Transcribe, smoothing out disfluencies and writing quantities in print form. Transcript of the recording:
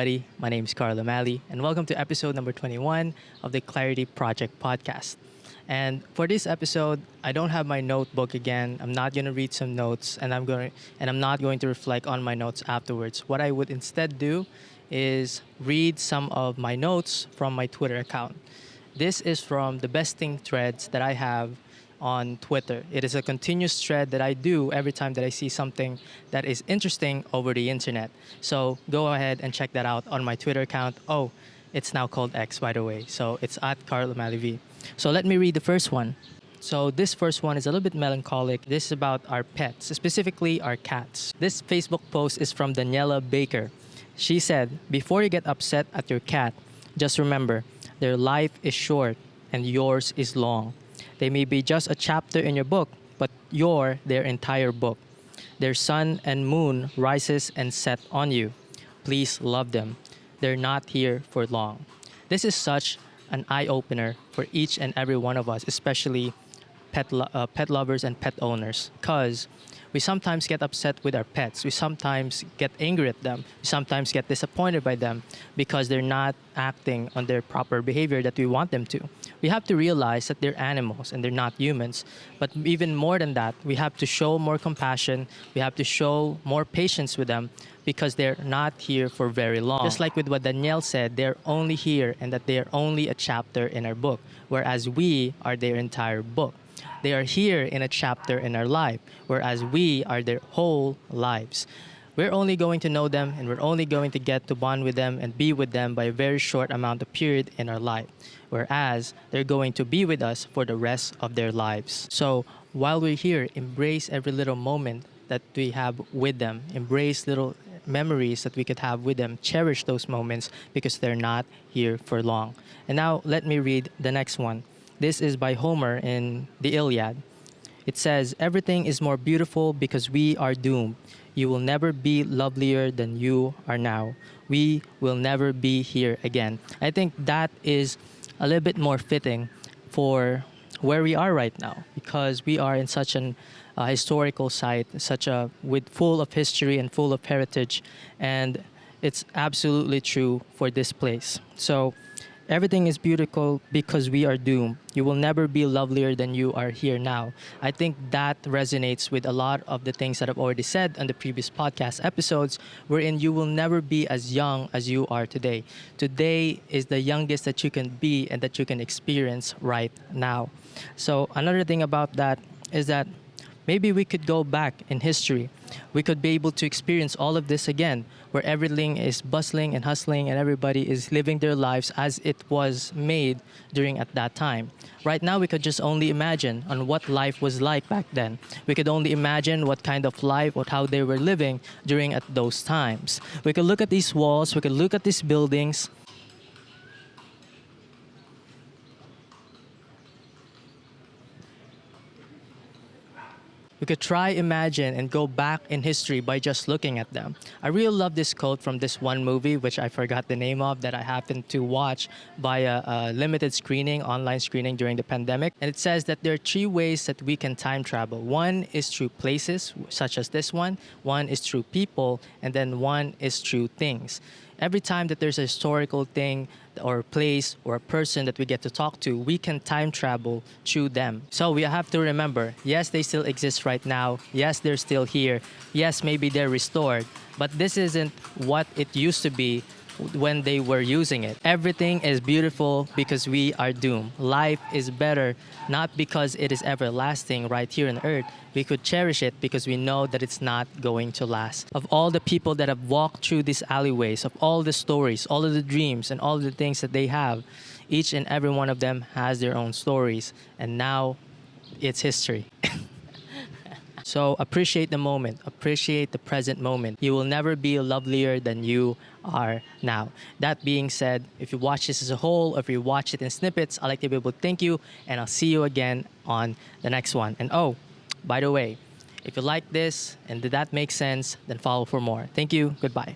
everybody. My name is 𝗦𝗢𝗖𝗓𝗦, and welcome to episode number 21 of the Clarity Project podcast. And for this episode, I don't have my notebook again. I'm not going to read some notes, and I'm not going to reflect on my notes afterwards. What I would instead do is read some of my notes from my Twitter account. This is from the besting threads that I have on Twitter. It is a continuous thread that I do every time that I see something that is interesting over the internet. So go ahead and check that out on my Twitter account. Oh, it's now called X, by the way. So it's at 𝗦𝗢𝗓𝗦. So let me read the first one. So this first one is a little bit melancholic. This is about our pets, specifically our cats. This Facebook post is from Daniela Baker. She said, "Before you get upset at your cat, just remember, their life is short and yours is long. They may be just a chapter in your book, but you're their entire book. Their sun and moon rises and set on you. Please love them. They're not here for long." This is such an eye-opener for each and every one of us, especially pet lovers and pet owners, because we sometimes get upset with our pets. We sometimes get angry at them. We sometimes get disappointed by them because they're not acting on their proper behavior that we want them to. We have to realize that they're animals and they're not humans. But even more than that, we have to show more compassion. We have to show more patience with them because they're not here for very long. Just like with what Danielle said, they're only here and that they're only a chapter in our book, whereas we are their entire book. They are here in a chapter in our life, whereas we are their whole lives. We're only going to know them and we're only going to get to bond with them and be with them by a very short amount of period in our life, whereas they're going to be with us for the rest of their lives. So while we're here, embrace every little moment that we have with them. Embrace little memories that we could have with them. Cherish those moments because they're not here for long. And now let me read the next one. This is by Homer in the Iliad. It says, "Everything is more beautiful because we are doomed. You will never be lovelier than you are now. We will never be here again." I think that is a little bit more fitting for where we are right now, because we are in such an historical site, full of history and full of heritage, and it's absolutely true for this place. So everything is beautiful because we are doomed. You will never be lovelier than you are here now. I think that resonates with a lot of the things that I've already said on the previous podcast episodes, wherein you will never be as young as you are today. Today is the youngest that you can be and that you can experience right now. So another thing about that is that maybe we could go back in history. We could be able to experience all of this again, where everything is bustling and hustling and everybody is living their lives as it was made during at that time. Right now, we could just only imagine on what life was like back then. We could only imagine what kind of life or how they were living during at those times. We could look at these walls, we could look at these buildings. We could try, imagine, and go back in history by just looking at them. I really love this quote from this one movie, which I forgot the name of, that I happened to watch by a limited screening, online screening during the pandemic. And it says that there are 3 ways that we can time travel. One is through places, such as this one. One is through people, and then one is through things. Every time that there's a historical thing or place or a person that we get to talk to, we can time travel through them. So we have to remember, yes, they still exist right now. Yes, they're still here. Yes, maybe they're restored. But this isn't what it used to be when they were using it. Everything is beautiful because we are doomed. Life is better not because it is everlasting right here on earth. We could cherish it because we know that it's not going to last. Of all the people that have walked through these alleyways, of all the stories, all of the dreams, and all of the things that they have, each and every one of them has their own stories. And now it's history. So appreciate the moment. Appreciate the present moment. You will never be lovelier than you are now. That being said, if you watch this as a whole, or if you watch it in snippets, I'd like to be able to thank you, and I'll see you again on the next one. And oh, by the way, if you like this and did that make sense, then follow for more. Thank you. Goodbye.